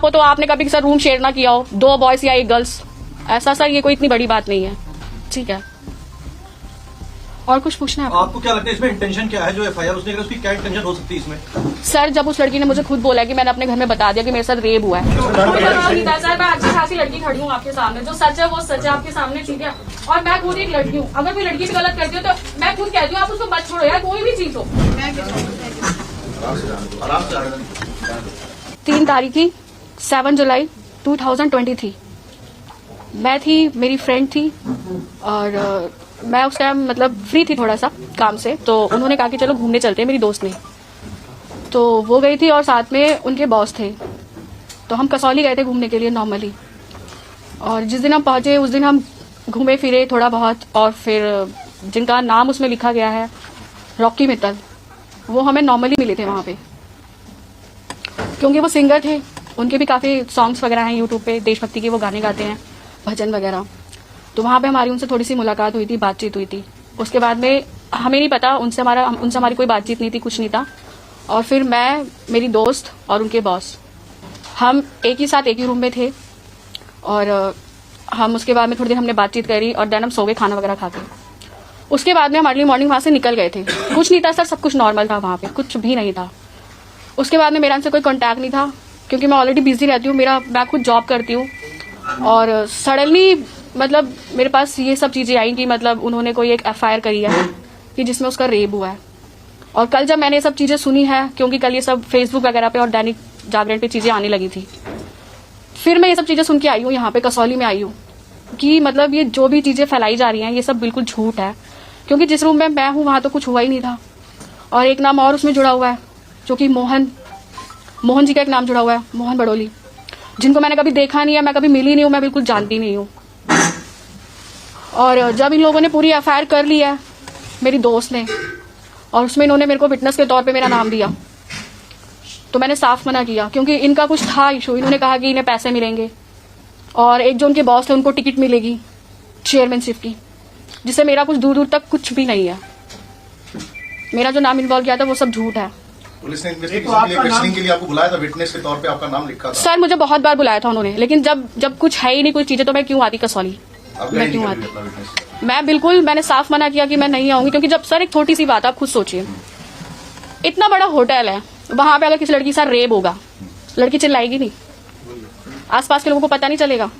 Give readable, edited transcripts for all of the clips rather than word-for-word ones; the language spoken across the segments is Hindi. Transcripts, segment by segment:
हो तो आपने कभी सर रूम शेयर ना किया हो, 2 बॉयज या 1 गर्ल्स, ऐसा सर ये कोई इतनी बड़ी बात नहीं है। ठीक है, और कुछ पूछना है आपको क्या लगता है इसमें इंटेंशन क्या है? जो एफआईआर उसने करा, उसकी क्या इंटेंशन हो सकती है इसमें? सर जब उस लड़की ने मुझे खुद बोला कि मैंने अपने घर में बता दिया कि मेरे साथ रेप हुआ है, सर मैं अच्छी खासी लड़की खड़ी हूँ आपके सामने, जो सच है वो सच है आपके सामने, ठीक है। और मैं खुद एक लड़की हूँ, अगर कोई लड़की भी गलत करती हो तो मैं खुद कहती हूँ आप उसको मत छोड़ो यार, कोई भी चीज हो। 3 तारीख थी 7 जुलाई 2023, मैं थी, मेरी फ्रेंड थी, और मैं उस टाइम मतलब फ्री थी थोड़ा सा काम से, तो उन्होंने कहा कि चलो घूमने चलते हैं, मेरी दोस्त ने, तो वो गई थी और साथ में उनके बॉस थे, तो हम कसौली गए थे घूमने के लिए नॉर्मली। और जिस दिन हम पहुंचे उस दिन हम घूमे फिरे थोड़ा बहुत, और फिर जिनका नाम उसमें लिखा गया है रॉकी मित्तल, वो हमें नॉर्मली मिले थे वहाँ पे, क्योंकि वो सिंगर थे, उनके भी काफ़ी सॉन्ग्स वगैरह हैं यूट्यूब पे, देशभक्ति के वो गाने गाते हैं, भजन वगैरह। तो वहाँ पे हमारी उनसे थोड़ी सी मुलाकात हुई थी, बातचीत हुई थी। उसके बाद में हमें नहीं पता, उनसे हमारी कोई बातचीत नहीं थी, कुछ नहीं था। और फिर मैं, मेरी दोस्त और उनके बॉस, हम एक ही साथ एक ही रूम में थे, और हम उसके बाद में थोड़ी देर हमने बातचीत करी, और देन हम सो गए खाना वगैरह खा के। उसके बाद में हम अर्ली मॉर्निंग वहाँ से निकल गए थे, कुछ नहीं था सर, सब कुछ नॉर्मल था वहाँ पे, कुछ भी नहीं था। उसके बाद में मेरा उनसे कोई कॉन्टैक्ट नहीं था, क्योंकि मैं ऑलरेडी बिजी रहती हूँ, मैं खुद जॉब करती हूँ, और सडनली मतलब मेरे पास ये सब चीज़ें आई कि मतलब उन्होंने कोई एक एफआईआर करी है कि जिसमें उसका रेप हुआ है। और कल जब मैंने ये सब चीज़ें सुनी है, क्योंकि कल ये सब फेसबुक वगैरह पे और दैनिक जागरण पे चीज़ें आने लगी थी, फिर मैं ये सब चीज़ें सुन के आई हूँ, यहाँ पे कसौली में आई हूँ, कि मतलब ये जो भी चीज़ें फैलाई जा रही हैं ये सब बिल्कुल झूठ है, क्योंकि जिस रूम में मैं हूँ वहाँ तो कुछ हुआ ही नहीं था। और एक नाम और उसमें जुड़ा हुआ है, जो कि मोहन जी का एक नाम जुड़ा हुआ है, मोहन बड़ोली, जिनको मैंने कभी देखा नहीं है, मैं कभी मिली नहीं हूँ, मैं बिल्कुल जानती नहीं हूँ। और जब इन लोगों ने पूरी एफआईआर कर ली है, मेरी दोस्त ने, और उसमें इन्होंने मेरे को विटनेस के तौर पे मेरा नाम दिया, तो मैंने साफ मना किया, क्योंकि इनका कुछ था इशू। इन्होंने कहा कि इन्हें पैसे मिलेंगे, और एक जो उनके बॉस थे उनको टिकट मिलेगी चेयरमैनशिप की, जिससे मेरा कुछ दूर दूर तक कुछ भी नहीं है। मेरा जो नाम इन्वॉल्व किया था वो सब झूठ है। पुलिस ने इन्वेस्टिगेशन के लिए आपको बुलाया था, विटनेस के तौर पे आपका नाम लिखा था? सर मुझे बहुत बार बुलाया था उन्होंने, लेकिन जब कुछ है ही नहीं, कोई चीजें, तो मैं क्यों आती कसौली, मैं क्यों आती? मैंने साफ मना किया कि मैं नहीं आऊंगी, क्योंकि जब सर एक छोटी सी बात, आप खुद सोचिए, इतना बड़ा होटल है, वहां पे अगर किसी लड़की के साथ रेप होगा, लड़की चिल्लाएगी नहीं? आसपास के लोगों को पता नहीं चलेगा?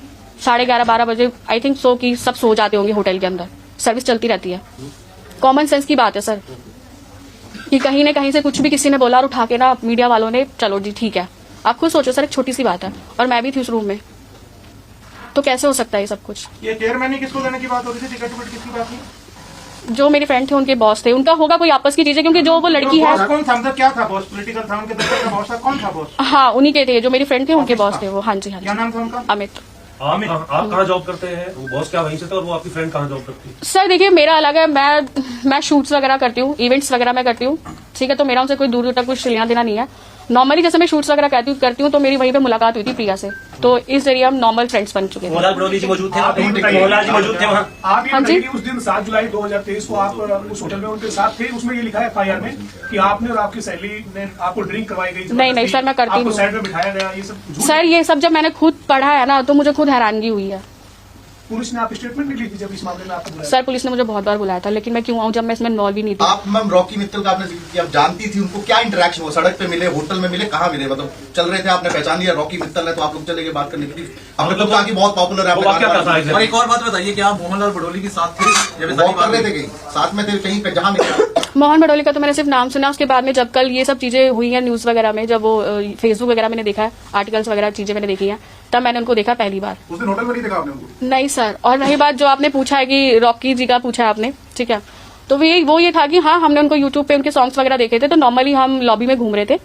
11:30-12 बजे आई थिंक सो कि सब सो जाते होंगे होटल के अंदर, सर्विस चलती रहती है। कॉमन सेंस की बात है सर, कि कहीं न कहीं से कुछ भी किसी ने बोला और उठा के ना मीडिया वालों ने, चलो जी ठीक है। आप खुद सोचो सर, एक छोटी सी बात है, और मैं भी थी उस रूम में, तो कैसे हो सकता है ये सब कुछ? ये चेयरमैन किसको देने की बात हो रही थी? टिकट किसकी बात थी? जो मेरे फ्रेंड थे उनके बॉस थे, उनका होगा कोई आपस की चीजें, क्योंकि जो वो लड़की है। कौन था? मतलब क्या था बॉस? पॉलिटिकल था उनके दफ्तर का बॉस था? कौन था बॉस? हाँ उन्हीं के थे, जो मेरे फ्रेंड थे उनके बॉस थे वो। हाँ जी, हाँ क्या जी, नाम था उनका? अमित। आप कहाँ जॉब करते हैं? वो बॉस क्या वहीं से था, और वो आपकी फ्रेंड कहाँ जॉब करती है? सर देखिए मेरा अलग है, मैं शूट्स वगैरह करती हूँ, इवेंट्स वगैरह मैं करती हूँ, ठीक है। तो मेरा उनसे कोई दूर दूर तक कुछ लेना देना नहीं है। नॉर्मली जैसे मैं शूट्स वगैरह करती हूँ, तो मेरी वहीं पे मुलाकात हुई थी प्रिया से, तो इस जरिए हम नॉर्मल फ्रेंड्स बन चुके थे। मोहनलाल बड़ोली जी मौजूद थे? मोहनलाल जी मौजूद थे वहाँ? आप हाँ जी। उस दिन 7 जुलाई 2023 को आप उस होटल में उनके साथ थे, उसमें ये लिखा है एफआईआर में कि आपने और आपकी सहेली ने आपको ड्रिंक करवाई गई? नहीं सर, मैं करती आपको नहीं। साइड में बिठाया गया, ये सब झूठ? सर ये सब जब मैंने खुद पढ़ा है ना, तो मुझे खुद हैरानगी हुई है। पुलिस ने आप स्टेटमेंट नहीं ली थी जब इस मामले में आपको बुलाया? सर पुलिस ने मुझे बहुत बार बुलाया था, लेकिन मैं क्यों आऊँ जब मैं इसमें इन्वॉल्व ही नहीं थी। आप मैम रॉकी मित्तल का आपने जिक्र किया, आप जानती थी उनको, क्या इंटरेक्शन हुआ? सड़क पे मिले, होटल में मिले, कहाँ मिले? मतलब चल रहे थे, आपने पहचान लिया रॉकी मित्तल है, तो आप लोग चले गए बात करने के लिए? आपने तो कहा कि बहुत पॉपुलर है। और एक और बात बताइए कि आप मोहनलाल बड़ोली के साथ थे, वॉक कर रहे थे कहीं साथ में थे, कहीं पे जहाँ मिले? मोहन बड़ोली का तो मैंने सिर्फ नाम सुना। उसके बाद में जब कल ये सब चीजें हुई हैं न्यूज वगैरह में, जब वो फेसबुक वगैरह मैंने देखा है, आर्टिकल्स वगैरह चीजें मैंने देखी हैं, तब मैंने उनको देखा पहली बार। उस दिन होटल में नहीं देखा आपने उनको? नहीं सर। और रही बात जो आपने पूछा है कि रॉकी जी का पूछा है आपने, ठीक है, तो वो ये था कि हाँ हमने उनको यूट्यूब पे उनके सॉन्ग्स वगैरह देखे थे, तो नॉर्मली हम लॉबी में घूम रहे थे,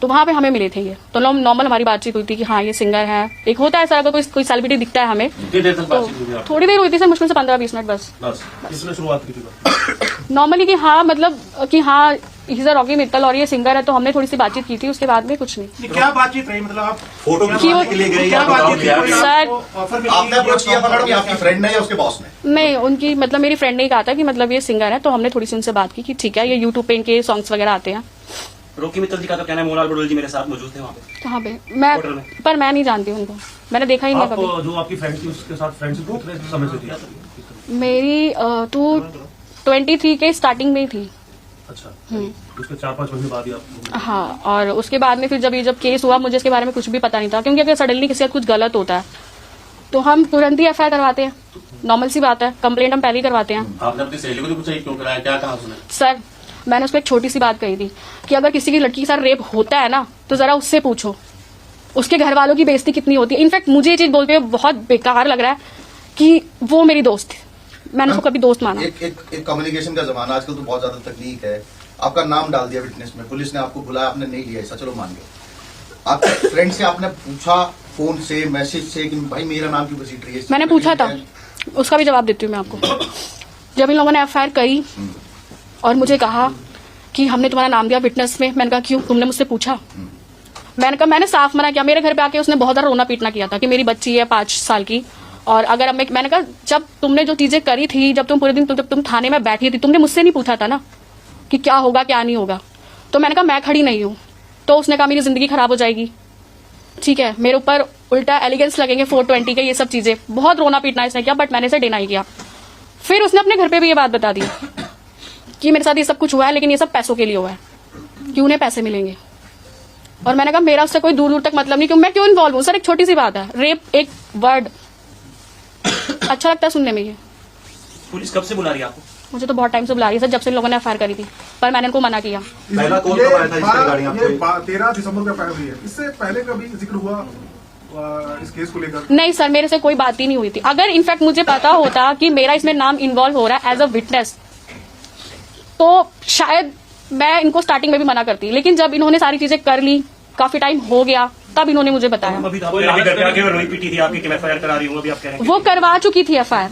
तो वहां पे हमें मिले थे ये, तो नॉर्मल हमारी बातचीत हुई थी कि हाँ ये सिंगर है। एक होता है सर, अगर कोई सेलिब्रिटी दिखता है हमें, तो थोड़ी देर हुई थी सर, मुश्किल से 15-20 मिनट बस। किसने शुरुआत की थी नॉर्मली कि हाँ मतलब कि हाँ इज रॉकी मित्तल और ये सिंगर है, तो हमने थोड़ी सी बातचीत की थी। उसके बाद में कुछ नहीं। क्या बातचीत रही? मतलब आप फोटो खिंचवाने के लिए गए? क्या बातचीत रही? सर आपने अप्रोच किया था मैडम, आपकी फ्रेंड ने या उसके बॉस ने? नहीं, उनकी मतलब मेरी फ्रेंड ने ही कहा था कि मतलब ये सिंगर है, तो हमने थोड़ी सी उनसे बात की कि ठीक है ये यूट्यूब पे इनके सॉन्ग्स वगैरह आते हैं, रॉकी मित्तल जी का तो कहना है मोनाल बडोल जी मेरे साथ मौजूद थे वहाँ पे। कहाँ पे? मैं होटल में। पर मैं नहीं जानती उनको, मैंने देखा ही नहीं आप कभी। जो आपकी फ्रेंड थी उसके साथ फ्रेंडशिप कितने समय से थी? मेरी 23 के स्टार्टिंग में ही थी। अच्छा, उसके 4-5 महीने बाद ही आप। हाँ, और उसके बाद में फिर जब केस हुआ, मुझे इसके बारे में कुछ भी पता नहीं था, क्योंकि अगर सडनली किसी का कुछ गलत होता है तो हम तुरंत ही एफआईआर करवाते हैं। नॉर्मल सी बात है, कंप्लेंट हम पहले ही करवाते हैं। आपने अपनी सहेली को तो पूछा क्यों कराया, क्या कहा उसने? सर, मैंने उसको एक छोटी सी बात कही थी कि अगर किसी की लड़की के साथ रेप होता है ना तो जरा उससे पूछो, उसके घर वालों की बेइज्जती कितनी होती है। इनफैक्ट मुझे ये चीज बोलते हुए बहुत बेकार लग रहा है कि वो मेरी दोस्त थी, मैंने उसको कभी दोस्त माना। एक कम्युनिकेशन का जमाना आजकल तो बहुत ज्यादा तकनीक है। आपका नाम डाल दिया विटनेस में, पुलिस ने आपको बुलाया, आपने नहीं लिया, ऐसा चलो मान गए। आपके फ्रेंड से आपने पूछा फोन से, मैसेज से कि भाई मेरा नाम क्यों घसीट रही है? मैंने पूछा था, उसका भी जवाब देती हूँ मैं आपको। जब इन लोगों ने एफआईआर करी और मुझे कहा कि हमने तुम्हारा नाम दिया विटनेस में, मैंने कहा क्यों, तुमने मुझसे पूछा? मैंने कहा, मैंने साफ मना किया। मेरे घर पे आके उसने बहुत ज्यादा रोना पीटना किया था कि मेरी बच्ची है 5 साल की, और अगर अब मैंने कहा जब तुमने जो चीजें करी थी, जब तुम पूरे दिन तुम थाने में बैठी थी, तुमने मुझसे नहीं पूछा था ना कि क्या होगा क्या नहीं होगा। तो मैंने कहा मैं खड़ी नहीं हूँ। तो उसने कहा मेरी जिंदगी खराब हो जाएगी, ठीक है, मेरे ऊपर उल्टा एलिगेंस लगेंगे 420 के, ये सब चीजें, बहुत रोना पीटना इसने किया, बट मैंने इसे डिनाई किया। फिर उसने अपने घर पे भी ये बात बता दी कि मेरे साथ ये सब कुछ हुआ है, लेकिन ये सब पैसों के लिए हुआ है, कि उन्हें पैसे मिलेंगे। और मैंने कहा मेरा उससे कोई दूर दूर तक मतलब नहीं, क्यों मैं क्यों इन्वॉल्व हूँ? सर, एक छोटी सी बात है, रेप एक वर्ड अच्छा लगता है सुनने में। ये पुलिस कब से बुला रही है आपको? मुझे तो बहुत टाइम से बुला रही है सर, जब से इन लोगों ने एफआईआर करी थी, पर मैंने इनको मना किया। पहला कॉल कब आया था इसके रिगार्डिंग आपको? 13 दिसंबर को एफआईआर हुई है। इससे पहले कभी जिक्र हुआ इस केस को लेकर? नहीं सर, मेरे से कोई बात ही नहीं हुई थी। अगर इनफैक्ट मुझे पता होता कि मेरा इसमें नाम इन्वॉल्व हो रहा है एज अ विटनेस, तो शायद मैं इनको स्टार्टिंग में भी मना करती, लेकिन जब इन्होंने सारी चीजें कर ली, काफी टाइम हो गया, तब इन्होंने मुझे बताया। अभी तो आपके घर पे आके रोई पीटी थी आपकी कि मैं एफआईआर करा रही हूँ, अभी आप कह रहे हैं वो करवा चुकी थी एफआईआर,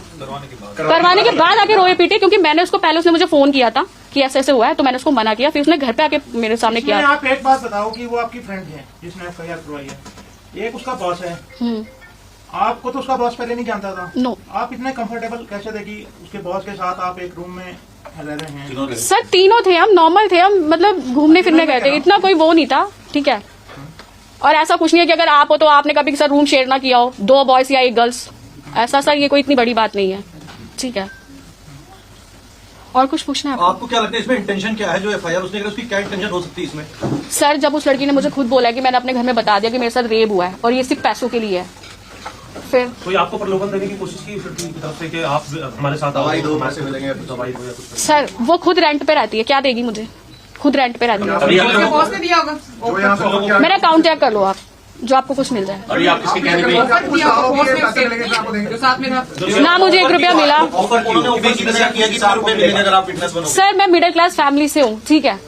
करवाने के बाद आके रोए पीटे, क्योंकि मैंने उसको पहले, उसने मुझे फोन किया था कि ऐसे ऐसे हुआ है, तो मैंने उसको मना किया। फिर उसने घर पे आके मेरे सामने किया। आप एक बात बताओ कि वो आपकी फ्रेंड है जिसने एफआईआर करवाई है, एक उसका बॉस है, आपको तो उसका बॉस पहले नहीं जानता था? नो। आप इतने कंफर्टेबल कैसे थे कि उसके बॉस के साथ आप एक रूम में रह रहे हैं? सर, तीनों थे हम, नॉर्मल थे हम, मतलब घूमने फिरने गए थे, इतना कोई वो नहीं था, ठीक है। और ऐसा कुछ नहीं है कि अगर आप हो तो आपने कभी सर रूम शेयर ना किया हो, 2 बॉयज या 1 गर्ल्स, ऐसा सर ये कोई इतनी बड़ी बात नहीं है, ठीक है। और कुछ पूछना है आपको क्या लगता है इसमें इंटेंशन क्या है? जो एफआईआर उसने करी, उसकी क्या इंटेंशन हो सकती है इसमें? सर, जब उस लड़की ने मुझे खुद बोला कि मैंने अपने घर में बता दिया कि मेरे साथ रेप हुआ है और ये सिर्फ पैसों के लिए है, फिर कोई आपको प्रलोभन देने की कोशिश की लड़की की तरफ से कि आप हमारे साथ आओ, दवाई दो, हमारे पैसे मिलेंगे, दवाई दो या कुछ? सर वो खुद रेंट पे रहती है, क्या देगी मुझे? खुद रेंट पे रहती है। अभी आप बॉस ने दिया होगा जो यहाँ से मेरा अकाउंट चेक कर लो आप, जो आपको कुछ मिल जाए। अभी आप किसके कहने पे ऑफर दिया होगा बॉस ने पैसे मिलेंगे तो आपको उसके, देंगे। जो साथ में था। ना मुझे 1 रुपया मिला। ऑफर उन्होंने ऑफर किया कि 4 रुपए मिलेंगे अगर आप फिटनेस बनोगे। सर, मैं मिडिल क्लास फैमिली से हूँ, ठीक है।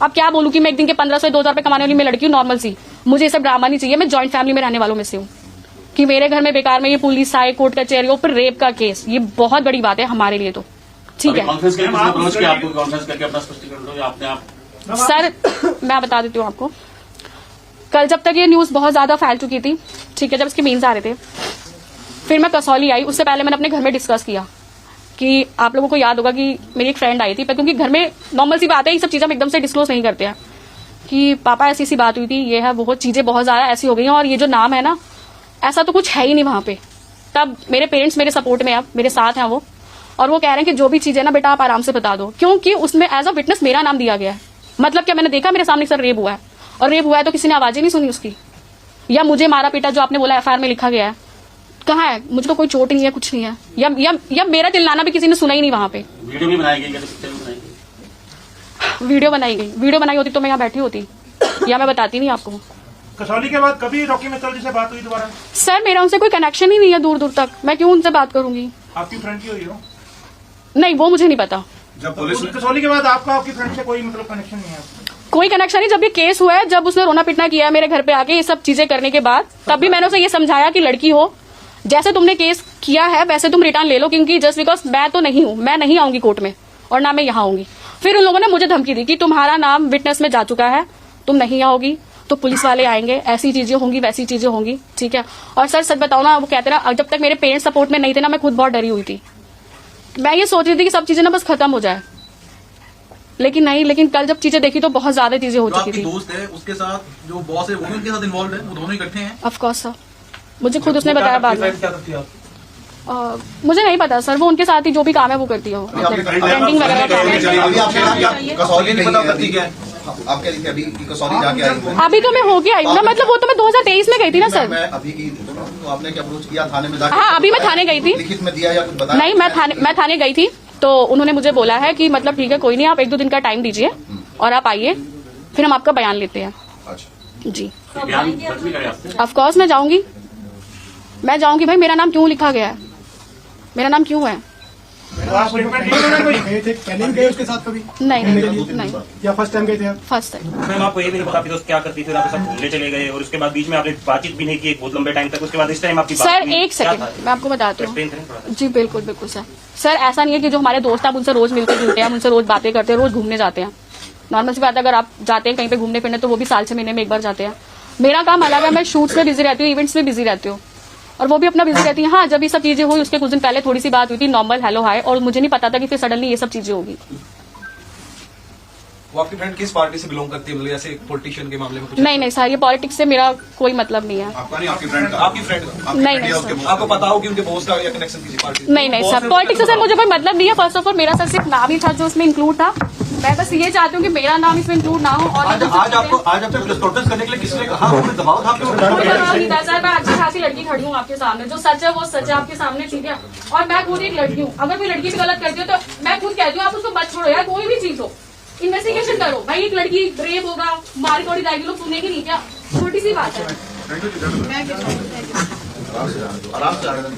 अब क्या बोलूँ कि मैं एक दिन के 1500 से 2000 रुपए कमाने वाली मैं लड़की हूँ, नॉर्मल सी। मुझे ये सब ड्रामा नहीं चाहिए। मैं जॉइंट फैमिली में रहने वालों में से हूँ कि मेरे घर में बेकार में ये पुलिस आए, कोर्ट कचहरियों पर रेप का केस, ये बहुत बड़ी बात है हमारे लिए, तो ठीक है। कॉन्फ्रेंस करके किसने अप्रोच किया आपको? कॉन्फ्रेंस करके अपना स्पष्टीकरण दो या अपने आप? सर, मैं बता देती हूँ आपको, कल जब तक ये न्यूज बहुत ज्यादा फैल चुकी थी, ठीक है, जब इसके मीम्स आ रहे थे, फिर मैं कसौली आई। उससे पहले मैंने अपने घर में डिस्कस किया कि आप लोगों को याद होगा कि मेरी एक फ्रेंड आई थी, पर क्योंकि घर में नॉर्मल सी बात है, ये सब चीजें हम एकदम से डिस्क्लोज नहीं करते हैं कि पापा ऐसी सी बात हुई थी, ये है वो, चीजें बहुत ज्यादा ऐसी हो गई हैं, और ये जो नाम है ना, ऐसा तो कुछ है ही नहीं वहां पे। तब मेरे पेरेंट्स मेरे सपोर्ट में, अब मेरे साथ हैं वो, और वो कह रहे हैं कि जो भी चीजें ना बेटा आप आराम से बता दो, क्योंकि उसमें एज अ विटनेस मेरा नाम दिया गया है। मतलब क्या, मैंने देखा मेरे सामने सर रेप हुआ है, और रेप हुआ है तो किसी ने आवाज ही नहीं सुनी उसकी, या मुझे मारा पीटा जो आपने बोला एफआईआर में लिखा गया है, कहाँ है? मुझे तो कोई चोट नहीं है, कुछ नहीं है, या मेरा चिल्लाना भी किसी ने सुना ही नहीं वहां पे। वीडियो भी बनाई गई, पिक्चर भी बनाई गई? वीडियो बनाई गई, वीडियो बनाई होती तो मैं यहाँ बैठी होती, या मैं बताती नहीं आपको। कसौली के बाद कभी रॉकी मित्तल जी से बात हुई दोबारा? सर, मेरा उनसे कोई कनेक्शन ही नहीं है दूर दूर तक, मैं क्यों उनसे बात करूंगी? आपकी फ्रेंड की हुई हो? नहीं, वो मुझे नहीं पता। जब पुलिस कसौली के बाद आपका आपकी फ्रेंड से कोई मतलब कनेक्शन नहीं है? कोई कनेक्शन नहीं। जब ये केस हुआ है, जब उसने रोना पिटना किया है मेरे घर पे आके, ये सब चीजें करने के बाद, तब भी मैंने उसे ये समझाया कि लड़की हो, जैसे तुमने केस किया है वैसे तुम रिटर्न ले लो, क्योंकि जस्ट बिकॉज मैं तो नहीं हूँ, मैं नहीं आऊंगी कोर्ट में, और ना मैं यहाँ आऊंगी। फिर उन लोगों ने मुझे धमकी दी कि तुम्हारा नाम विटनेस में जा चुका है, तुम नहीं आओगी तो पुलिस वाले आएंगे, ऐसी चीजें होंगी, वैसी चीजें होंगी, ठीक है। और सर सच बताओ ना, वो कहते ना, जब तक मेरे पेरेंट्स सपोर्ट में नहीं थे ना, मैं खुद बहुत डरी हुई थी। मैं ये सोच रही थी कि सब चीजें ना बस खत्म हो जाए, लेकिन नहीं, लेकिन कल जब चीजें देखी तो बहुत ज्यादा चीजें हो जो चुकी आपकी थी। दोस्त है उसके साथ जो बॉस है वो भी उनके साथ इन्वॉल्व है, वो दोनों इकट्ठे हैं। ऑफ कोर्स सर, मुझे खुद उसने बताया बाद में। क्या करती है आप? मुझे नहीं पता सर, वो उनके साथ ही जो भी काम है वो करती है, वो पेंटिंग वगैरह का काम है। अभी आपने कहा कि आप कसौली नहीं नहीं पता है करती क्या है। आप कह रही थी अभी कि कसौली जाके आई हूँ। अभी तो मैं होके आई हूँ ना, मतलब वो तो मैं 2023 में गई थी ना सर। मैं अभी की पूछ रहा हूँ, तो आपने क्या अप्रोच किया थाने में जाके? हाँ, अभी मैं थाने गई थी। लिखित में दिया या कुछ बताया? नहीं, मैं थाने गई थी, तो उन्होंने मुझे बोला है कि मतलब ठीक है कोई नहीं, आप 1-2 दिन का टाइम दीजिए और आप आइए, फिर हम आपका बयान लेते हैं। अच्छा, जी बयान दर्ज भी करें आपसे। ऑफ कोर्स मैं जाऊंगी भाई, मेरा नाम क्यों लिखा गया है, मेरा नाम क्यों है? गए थे पहले भी गए उसके साथ कभी नहीं या फर्स्ट टाइम गए थे आप? First time. मैम आपको ये भी नहीं पता आपकी दोस्त क्या करती थी, फिर आप सब घूमने चले गए और उसके बाद बीच में आपने बातचीत भी नहीं की एक बहुत लंबे टाइम तक, उसके बाद इस टाइम आपकी बात सर हुई। एक क्या सेकंड था? मैं आपको बताती हूँ। एक्सप्लेन करें थोड़ा। जी बिल्कुल सर ऐसा नहीं है कि जो हमारे दोस्त हैं आप उनसे रोज मिलते जुलते हैं, हम उनसे रोज बातें करते हैं, रोज घूमने जाते हैं। नॉर्मल सी बात है, अगर आप जाते हैं कहीं पे घूमने फिरने तो वो भी साल 6 महीने में एक बार जाते हैं। मेरा काम अलग है, मैं शूट्स में बिजी रहती हूँ, इवेंट्स में बिजी रहती हूँ, और वो भी अपना बिजी रहती है। हाँ, जब ये सब चीजें हुई उसके कुछ दिन पहले थोड़ी सी बात हुई थी, नॉर्मल हेलो हाय, और मुझे नहीं पता था कि फिर सडनली ये सब चीजें होगी। वो आपकी फ्रेंड किस पार्टी से बिलोंग करती है, मतलब जैसे पॉलिटिशियन के मामले में कुछ? नहीं सर, ये पॉलिटिक्स से मेरा कोई मतलब नहीं है। आपका नहीं, आपकी फ्रेंड का। आपकी फ्रेंड नहीं सर, आपको पता हो कि उनके बॉस का या कनेक्शन किसी पार्टी से? नहीं सर, पॉलिटिक्स से सर मुझे कोई मतलब नहीं है। फर्स्ट ऑफ ऑल मेरा सर सिर्फ नाम ही था जो उसमें इंक्लूड था। मैं बस ये चाहती हूँ कि मेरा नाम इसमें इंक्लूड ना हो। और आज आपको प्रोटेस्ट करने के लिए किसने कहा, आपने दबाव था आपके ऊपर? कोई दबाव नहीं था सर, मैं अच्छी खासी लड़की खड़ी हूँ आपके सामने, जो सच है वो सच है आपके सामने, ठीक है। और मैं खुद एक लड़की हूँ, अगर कोई लड़की भी गलत करती हो तो मैं खुद कहती हूँ आप उसको मत छोड़ो यार, कोई भी चीज हो इन्वेस्टिगेशन करो भाई। एक लड़की रेप होगा, मारी तोड़ी जाएगी, लोग सुनेंगे नहीं क्या? छोटी सी बात है। आराम से जाने दो।